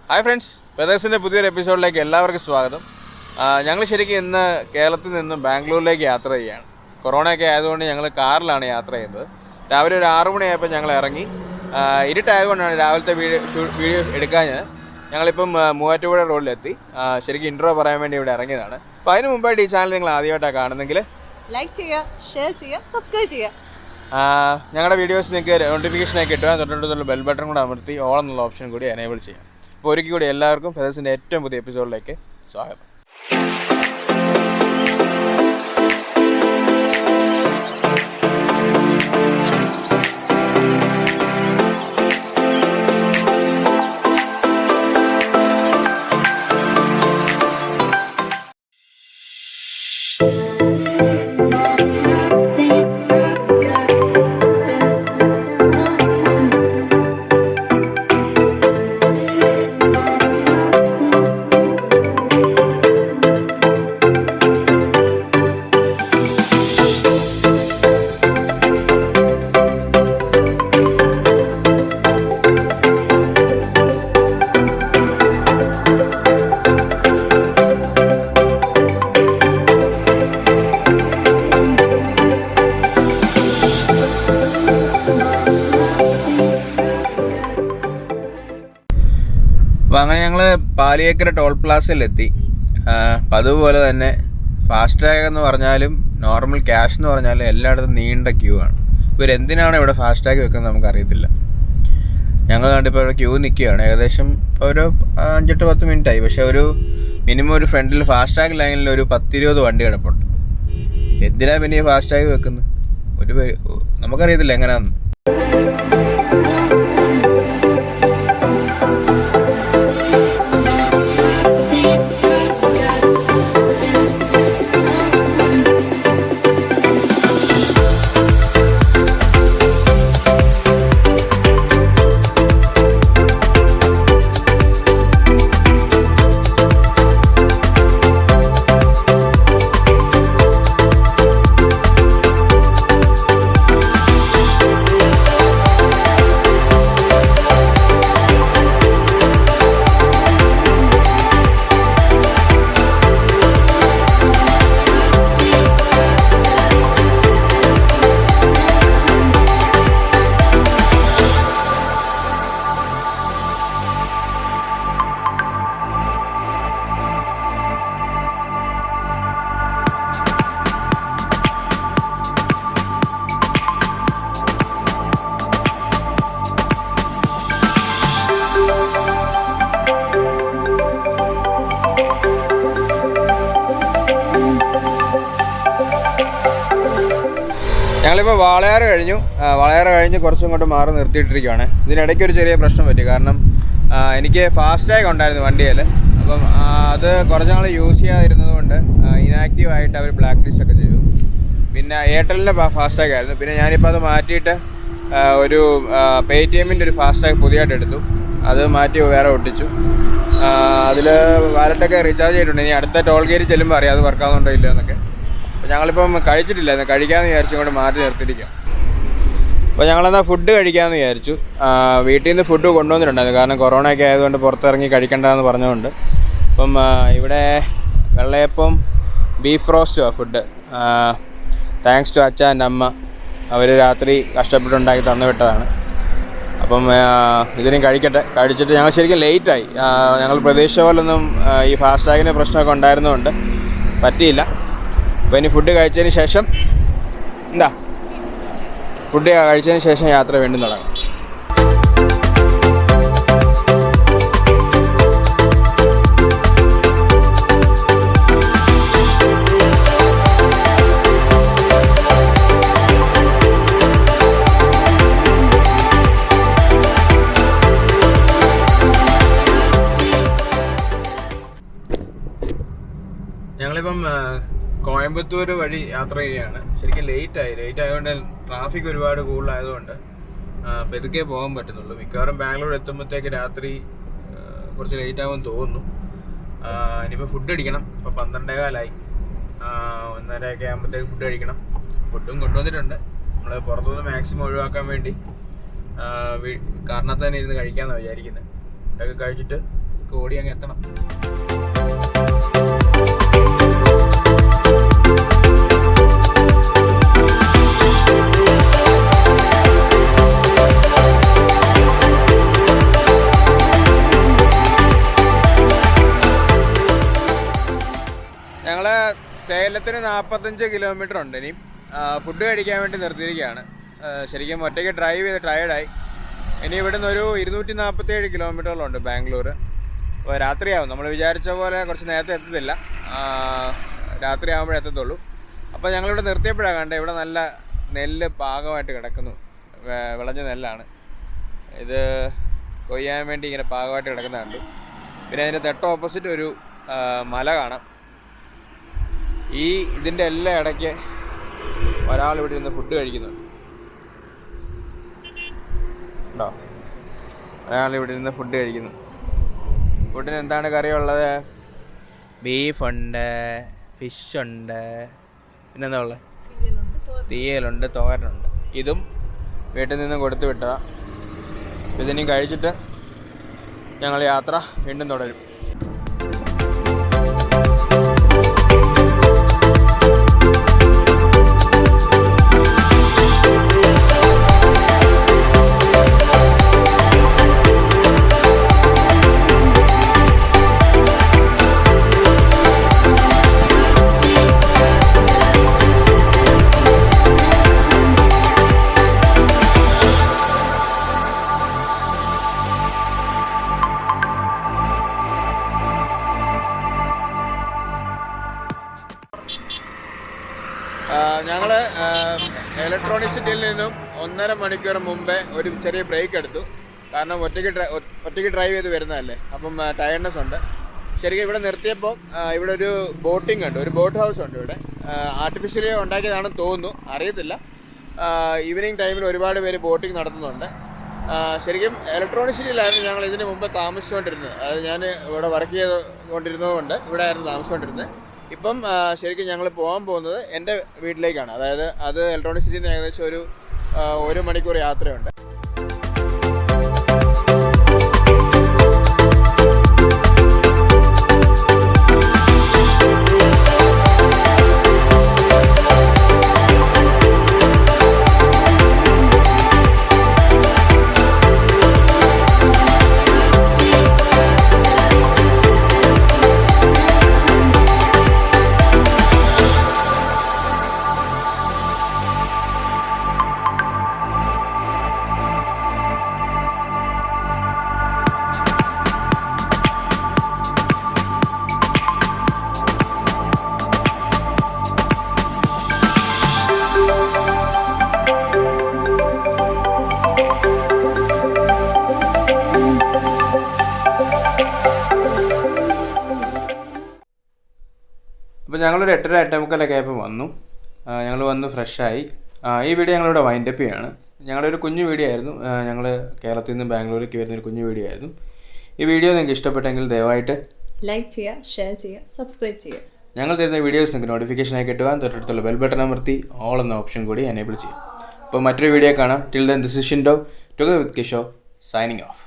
Hi friends, വെതേഴ്സിൻ്റെ പുതിയൊരു എപ്പിസോഡിലേക്ക് എല്ലാവർക്കും സ്വാഗതം. ഞങ്ങൾ ശരിക്കും ഇന്ന് കേരളത്തിൽ നിന്നും ബാംഗ്ലൂരിലേക്ക് യാത്ര ചെയ്യുകയാണ്. കൊറോണയൊക്കെ ആയതുകൊണ്ട് ഞങ്ങൾ കാറിലാണ് യാത്ര ചെയ്യുന്നത്. രാവിലെ ഒരു 6 മണിയായപ്പോൾ ഞങ്ങൾ ഇറങ്ങി. ഇരുട്ടായതുകൊണ്ടാണ് രാവിലത്തെ വീഡിയോ എടുക്കാൻ ഞങ്ങളിപ്പം മൂവാറ്റുപുഴ റോഡിലെത്തി. ശരിക്കും ഇൻട്രോ പറയാൻ വേണ്ടി ഇവിടെ ഇറങ്ങിയതാണ്. അപ്പോൾ അതിന് മുമ്പായിട്ട് ഈ ചാനൽ നിങ്ങൾ ആദ്യമായിട്ടാണ് കാണുന്നെങ്കിൽ ലൈക്ക് ചെയ്യുക, ഷെയർ ചെയ്യുക, സബ്സ്ക്രൈബ് ചെയ്യുക. ഞങ്ങളുടെ വീഡിയോസ് നിങ്ങൾക്ക് നോട്ടിഫിക്കേഷനായി കിട്ടുക. തൊട്ടടുത്തുള്ള ബെൽ ബട്ടൺ കൂടെ അമർത്തി ഓൾ എന്നുള്ള ഓപ്ഷൻ കൂടി എനേബിൾ ചെയ്യാം. അപ്പോൾ ഒരിക്കൽ കൂടി എല്ലാവർക്കും ഫെദേഴ്സിൻ്റെ ഏറ്റവും പുതിയ എപ്പിസോഡിലേക്ക് സ്വാഗതം. അപ്പോൾ അങ്ങനെ ഞങ്ങൾ പാലിയേക്കര ടോൾ പ്ലാസയിലെത്തി. അപ്പം അതുപോലെ തന്നെ ഫാസ്ടാഗ് എന്ന് പറഞ്ഞാലും നോർമൽ ക്യാഷ് എന്ന് പറഞ്ഞാലും എല്ലായിടത്തും നീണ്ട ക്യൂ ആണ്. ഇവരെന്തിനാണ് ഇവിടെ ഫാസ്ടാഗ് വെക്കുന്നത് നമുക്കറിയത്തില്ല. ഞങ്ങൾ കണ്ടിപ്പോൾ ഇവിടെ ക്യൂ നിൽക്കുകയാണ്. ഏകദേശം ഒരു 5-10 മിനിറ്റായി. പക്ഷേ ഒരു മിനിമം ഒരു ഫ്രണ്ടിൽ ഫാസ്ടാഗ് ലൈനിൽ ഒരു 10-20 വണ്ടി കിടപ്പുണ്ട്. എന്തിനാണ് പിന്നെ ഈ ഫാസ്ടാഗ് വെക്കുന്നത്? നമുക്കറിയത്തില്ല എങ്ങനെയാണെന്ന്. ഞങ്ങളിപ്പോൾ വാളയാറ് കഴിഞ്ഞ് കുറച്ചും ഇങ്ങോട്ട് മാറി നിർത്തിയിട്ടിരിക്കുകയാണ്. ഇതിനിടയ്ക്ക് ഒരു ചെറിയ പ്രശ്നം പറ്റി. കാരണം എനിക്ക് ഫാസ്ടാഗ് ഉണ്ടായിരുന്നു വണ്ടിയിൽ. അപ്പം അത് കുറച്ച് നാൾ യൂസ് ചെയ്യാതിരുന്നത് കൊണ്ട് ഇനാക്റ്റീവായിട്ട് അവർ ബ്ലാക്ക് ലിസ്റ്റ് ഒക്കെ ചെയ്തു. പിന്നെ എയർടെല്ലിൻ്റെ ഫാസ്ടാഗ് ആയിരുന്നു. പിന്നെ ഞാനിപ്പോൾ അത് മാറ്റിയിട്ട് ഒരു പേടിഎമ്മിൻ്റെ ഒരു ഫാസ്ടാഗ് പുതിയതായിട്ട് എടുത്തു. അത് മാറ്റി വേറെ ഒട്ടിച്ചു. അതിൽ വാലറ്റൊക്കെ റീചാർജ് ചെയ്തിട്ടുണ്ട്. ഇനി അടുത്ത ടോൾ ഗേറ്റ് ചെല്ലുമ്പോൾ അറിയാം അത് വർക്കാവുന്നുണ്ടോ ഇല്ല എന്നൊക്കെ. അപ്പോൾ ഞങ്ങളിപ്പം കഴിച്ചിട്ടില്ലായിരുന്നു. കഴിക്കാമെന്ന് വിചാരിച്ചു കൊണ്ട് മാറ്റി നിർത്തിയിരിക്കാം. അപ്പോൾ ഞങ്ങളെന്നാൽ ഫുഡ് കഴിക്കാമെന്ന് വിചാരിച്ചു. വീട്ടിൽ നിന്ന് ഫുഡ് കൊണ്ടുവന്നിട്ടുണ്ടായിരുന്നു. കാരണം കൊറോണയൊക്കെ ആയതുകൊണ്ട് പുറത്തിറങ്ങി കഴിക്കണ്ടെന്ന് പറഞ്ഞുകൊണ്ട്. അപ്പം ഇവിടെ വെള്ളയപ്പം ബീഫ് റോസ്റ്റുമാണ് ഫുഡ്. താങ്ക്സ് ടു അച്ഛ എൻ്റെ അമ്മ. അവർ രാത്രി കഷ്ടപ്പെട്ടുണ്ടാക്കി തന്നു വിട്ടതാണ്. അപ്പം ഇതിനും കഴിച്ചിട്ട് ഞങ്ങൾ ശരിക്കും ലേറ്റായി. ഞങ്ങൾ പ്രതീക്ഷിച്ച പോലൊന്നും ഈ ഫാസ്ടാഗിൻ്റെ പ്രശ്നമൊക്കെ ഉണ്ടായിരുന്നതുകൊണ്ട് പറ്റിയില്ല. അപ്പോൾ ഇനി ഫുഡ് കഴിച്ചതിന് ശേഷം യാത്ര വീണ്ടും തുടങ്ങാം. ഞങ്ങളിപ്പം കോയമ്പത്തൂർ വഴി യാത്ര ചെയ്യുകയാണ്. ശരിക്കും ലേറ്റ് ആയതുകൊണ്ട് ട്രാഫിക് ഒരുപാട് കൂടുതലായതുകൊണ്ട് പെതുക്കെ പോകാൻ പറ്റുന്നുള്ളൂ. മിക്കവാറും ബാംഗ്ലൂർ എത്തുമ്പോഴത്തേക്ക് രാത്രി കുറച്ച് ലേറ്റ് ആകുമെന്ന് തോന്നുന്നു. ഇനിയിപ്പോൾ ഫുഡ് അടിക്കണം. ഇപ്പോൾ 12:15 1:30 ആകുമ്പോഴത്തേക്ക് ഫുഡ് കഴിക്കണം. ഫുഡും കൊണ്ടുവന്നിട്ടുണ്ട്. നമ്മൾ പുറത്തുനിന്ന് മാക്സിമം ഒഴിവാക്കാൻ വേണ്ടി കാരണത്ത് തന്നെ ഇരുന്ന് കഴിക്കാമെന്നാണ് വിചാരിക്കുന്നത്. ഫുഡൊക്കെ കഴിച്ചിട്ട് നമുക്ക് ഓടി അങ്ങ് എത്തണം. ഞങ്ങൾ സേലത്തിന് 45 കിലോമീറ്റർ ഉണ്ട്. ഇനി ഫുഡ് കഴിക്കാൻ വേണ്ടി നിർത്തിയിരിക്കുകയാണ്. ശരിക്കും ഒറ്റയ്ക്ക് ഡ്രൈവ് ചെയ്ത് ടയേർഡായി. ഇനി ഇവിടുന്ന് ഒരു 247 കിലോമീറ്ററുകളുണ്ട് ബാംഗ്ലൂർ. അപ്പോൾ രാത്രിയാവും. നമ്മൾ വിചാരിച്ച പോലെ കുറച്ച് നേരത്തെ എത്തത്തില്ല, രാത്രി ആകുമ്പോഴേ എത്തത്തുള്ളൂ. അപ്പോൾ ഞങ്ങളിവിടെ നിർത്തിയപ്പോഴാണ് കണ്ടത് ഇവിടെ നല്ല നെല്ല് പാകമായിട്ട് കിടക്കുന്നു. വിളഞ്ഞ നെല്ലാണ് ഇത്. കൊയ്യാൻ വേണ്ടി ഇങ്ങനെ പാകമായിട്ട് കിടക്കുന്ന കണ്ടു. പിന്നെ അതിൻ്റെ തൊട്ട് ഓപ്പോസിറ്റ് ഒരു മല കാണാം. ഇതിൻ്റെ എല്ലാം ഇടയ്ക്ക് ഒരാൾ ഇവിടെ ഇരുന്ന് ഫുഡ് കഴിക്കുന്നുണ്ട്. ഉണ്ടോ? ഒരാൾ ഇവിടെ ഇരുന്ന് ഫുഡ് കഴിക്കുന്നു. ഫുഡിന് എന്താണ് കറിയുള്ളത്? ബീഫുണ്ട്, ഫിഷുണ്ട്, പിന്നെന്താ ഉള്ളത്? തീയലുണ്ട്, തോരനുണ്ട്. ഇതും വീട്ടിൽ നിന്ന് കൊടുത്തു വിട്ടതാണ്. ഇതിനും കഴിച്ചിട്ട് ഞങ്ങൾ യാത്ര വീണ്ടും തുടരും. ഞങ്ങൾ ഇലക്ട്രോണിക് സിറ്റിയിൽ നിന്നും 1.5 മണിക്കൂർ മുമ്പേ ഒരു ചെറിയ ബ്രേക്ക് എടുത്തു. കാരണം ഒറ്റയ്ക്ക് ഡ്രൈവ് ചെയ്ത് വരുന്നതല്ലേ, അപ്പം ടയർഡ്നെസ് ഉണ്ട്. ശരിക്കും ഇവിടെ നിർത്തിയപ്പോൾ ഇവിടെ ഒരു ബോട്ടിംഗ് ഉണ്ട്, ഒരു ബോട്ട് ഹൗസ് ഉണ്ട് ഇവിടെ. ആർട്ടിഫിഷ്യലി ഉണ്ടാക്കിയതാണെന്ന് തോന്നുന്നു, അറിയത്തില്ല. ഈവനിങ് ടൈമിൽ ഒരുപാട് പേര് ബോട്ടിംഗ് നടത്തുന്നുണ്ട്. ശരിക്കും ഇലക്ട്രോണിക് സിറ്റിയിലായിരുന്നു ഞങ്ങൾ ഇതിന് മുമ്പ് താമസിച്ചുകൊണ്ടിരുന്നത്. അതായത് ഞാൻ ഇവിടെ വർക്ക് ചെയ്തുകൊണ്ടിരുന്നതുകൊണ്ട് ഇവിടെ ആയിരുന്നു താമസിച്ചുകൊണ്ടിരുന്നത്. ഇപ്പം ശരിക്കും ഞങ്ങൾ പോകാൻ പോകുന്നത് എൻ്റെ വീട്ടിലേക്കാണ്. അതായത് അത് ഇലക്ട്രോണിക് സിറ്റിയിൽ നിന്ന് ഏകദേശം ഒരു 1 മണിക്കൂർ യാത്രയുണ്ട്. അപ്പോൾ ഞങ്ങളൊരു 8:30 ആയപ്പോൾ വന്നു. ഞങ്ങൾ വന്ന് ഫ്രഷായി. ഈ വീഡിയോ ഞങ്ങളിവിടെ വൈൻഡപ്പ് ചെയ്യാണ്. ഞങ്ങളുടെ ഒരു കുഞ്ഞു വീഡിയോ ആയിരുന്നു. ഞങ്ങൾ കേരളത്തിൽ നിന്ന് ബാംഗ്ലൂരിലേക്ക് വരുന്നൊരു കുഞ്ഞു വീഡിയോ ആയിരുന്നു. ഈ വീഡിയോ നിങ്ങൾക്ക് ഇഷ്ടപ്പെട്ടെങ്കിൽ ദയവായിട്ട് ലൈക്ക് ചെയ്യുക, ഷെയർ ചെയ്യുക, സബ്സ്ക്രൈബ് ചെയ്യുക. ഞങ്ങൾ തരുന്ന വീഡിയോസ് നിങ്ങൾക്ക് നോട്ടിഫിക്കേഷനായി കിട്ടുവാൻ തൊട്ടടുത്തുള്ള ബെൽ ബട്ടൺ അമർത്തി ഓൾ എന്ന ഓപ്ഷൻ കൂടി എനേബിൾ ചെയ്യും. അപ്പോൾ മറ്റൊരു വീഡിയോ കാണാം. Till then this is Shindo together with Kishore signing of.